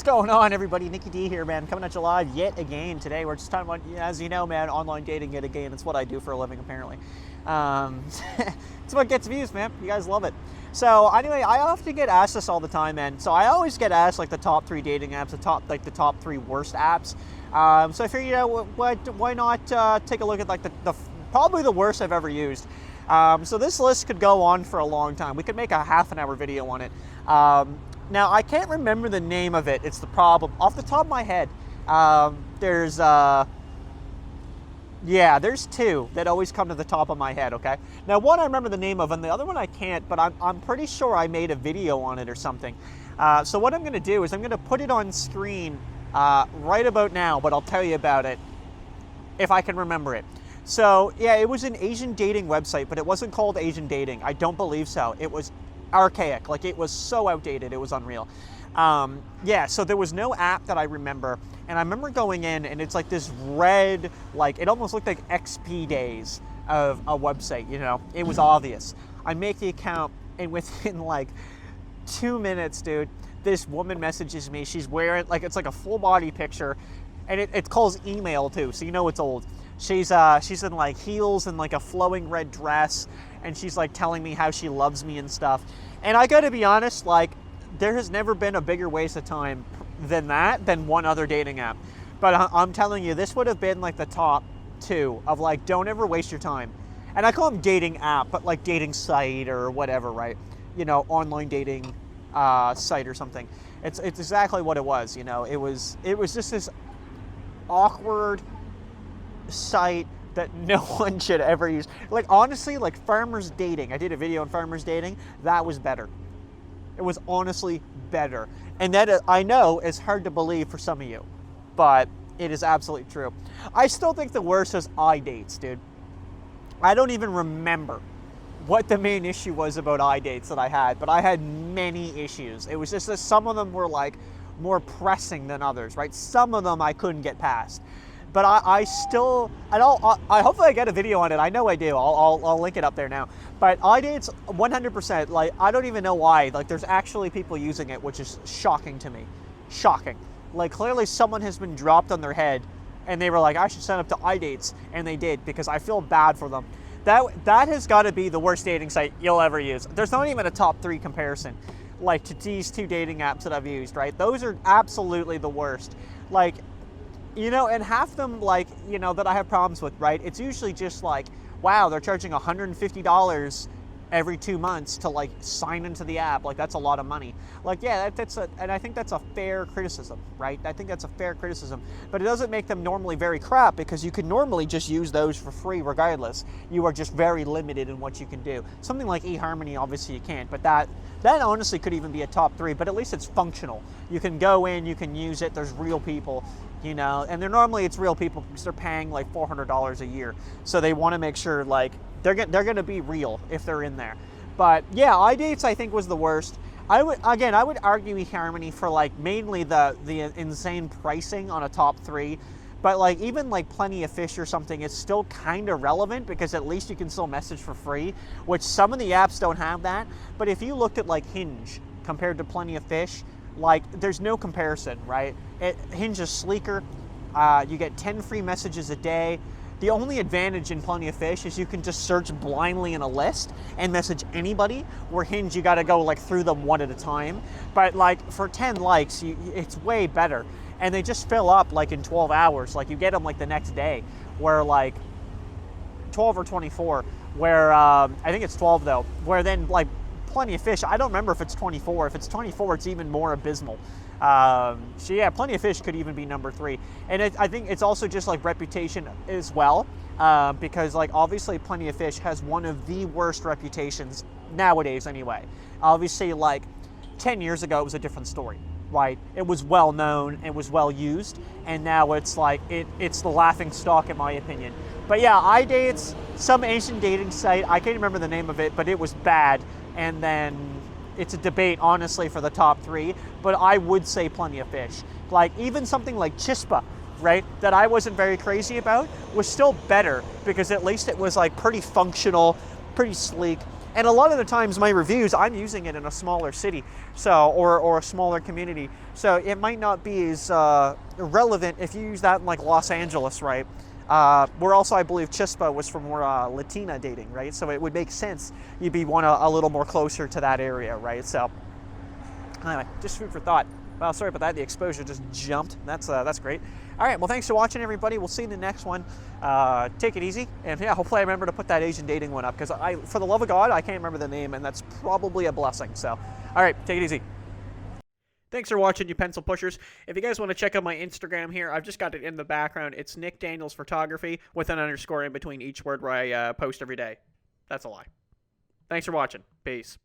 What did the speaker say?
going on, everybody? Nicky D here, man, coming at you live yet again today. We're just talking about, as you know, man, online dating yet again. It's what I do for a living, apparently. It's what gets views, man. You guys love it. So anyway, I often get asked this all the time, man. So I always get asked like the top 3 dating apps, the top 3 worst apps. So I figured, why not take a look at like the probably the worst I've ever used. So this list could go on for a long time. We could make a half-an-hour video on it. Now, I can't remember the name of it. It's the problem. Off the top of my head, there's 2 that always come to the top of my head, okay? Now, one I remember the name of, and the other one I can't, but I'm pretty sure I made a video on it or something. So what I'm going to do is I'm going to put it on screen right about now, but I'll tell you about it if I can remember it. So, yeah, it was an Asian dating website, but it wasn't called Asian Dating. I don't believe so. It was archaic. Like, it was so outdated. It was unreal. So there was no app that I remember. And I remember going in, and it's like this red, like, it almost looked like XP days of a website, you know? It was obvious. I make the account, and within, like, 2 minutes, dude, this woman messages me. She's wearing, like, it's like a full-body picture, and it calls email, too, so you know it's old. She's in like heels and like a flowing red dress, and she's like telling me how she loves me and stuff. And I gotta be honest, like, there has never been a bigger waste of time than one other dating app. But I'm telling you, this would have been like the top 2 of like, don't ever waste your time. And I call them dating app, but like dating site or whatever, right? You know, online dating site or something. It's exactly what it was. You know, it was just this awkward site that no one should ever use. Like, honestly, like Farmers Dating, I did a video on Farmers Dating, that was better. It was honestly better. And that, I know, is hard to believe for some of you, but it is absolutely true. I still think the worst is iDates, dude. I don't even remember what the main issue was about iDates that I had, but I had many issues. It was just that some of them were like more pressing than others, right? Some of them I couldn't get past. But I hopefully I get a video on it. I know I do. I'll link it up there now. But iDates, 100%. Like, I don't even know why. Like, there's actually people using it, which is shocking to me. Shocking. Like, clearly someone has been dropped on their head, and they were like, I should sign up to iDates, and they did, because I feel bad for them. That has got to be the worst dating site you'll ever use. There's not even a top 3 comparison, like, to these 2 dating apps that I've used, right? Those are absolutely the worst. Like, you know, and half them, like, you know, that I have problems with, right? It's usually just like, wow, they're charging $150 every 2 months to, like, sign into the app. Like, that's a lot of money. Like, yeah, and I think that's a fair criticism, right? I think that's a fair criticism. But it doesn't make them normally very crap, because you can normally just use those for free regardless. You are just very limited in what you can do. Something like eHarmony, obviously you can't, but that honestly could even be a top 3, but at least it's functional. You can go in, you can use it, there's real people, you know, and it's real people because they're paying like $400 a year. So they want to make sure, like, they're going to be real if they're in there. But yeah, iDates I think was the worst. I would argue eHarmony for like mainly the insane pricing on a top 3. But like even like Plenty of Fish or something is still kind of relevant, because at least you can still message for free, which some of the apps don't have that. But if you looked at like Hinge compared to Plenty of Fish, like, there's no comparison, right? Hinge is sleeker. You get 10 free messages a day. The only advantage in Plenty of Fish is you can just search blindly in a list and message anybody, where Hinge, you got to go like through them one at a time. But like for 10 likes, it's way better. And they just fill up like in 12 hours. Like, you get them like the next day, where like 12 or 24, where I think it's 12 though, where then like Plenty of Fish, I don't remember if it's 24. If it's 24, it's even more abysmal. So yeah, Plenty of Fish could even be number 3. And I think it's also just like reputation as well, because like obviously Plenty of Fish has one of the worst reputations nowadays anyway. Obviously, like 10 years ago, it was a different story, right? It was well known, it was well used, and now it's like, it's the laughing stock in my opinion. But yeah, iDates, some Asian dating site, I can't remember the name of it, but it was bad. And then it's a debate, honestly, for the top 3, but I would say Plenty of Fish. Like, even something like Chispa, right, that I wasn't very crazy about, was still better, because at least it was like pretty functional, pretty sleek. And a lot of the times my reviews, I'm using it in a smaller city, so or a smaller community. So it might not be as relevant if you use that in like Los Angeles, right? Where also I believe Chispa was for more Latina dating, right? So it would make sense you'd be one a little more closer to that area, right? So anyway, just food for thought. Well, sorry about that. The exposure just jumped. That's great. All right. Well, thanks for watching, everybody. We'll see you in the next one. Take it easy, and yeah, hopefully I remember to put that Asian dating one up because for the love of God, I can't remember the name, and that's probably a blessing. So, all right, take it easy. Thanks for watching, you pencil pushers. If you guys want to check out my Instagram here, I've just got it in the background. It's Nick Daniels Photography with an underscore in between each word where I post every day. That's a lie. Thanks for watching. Peace.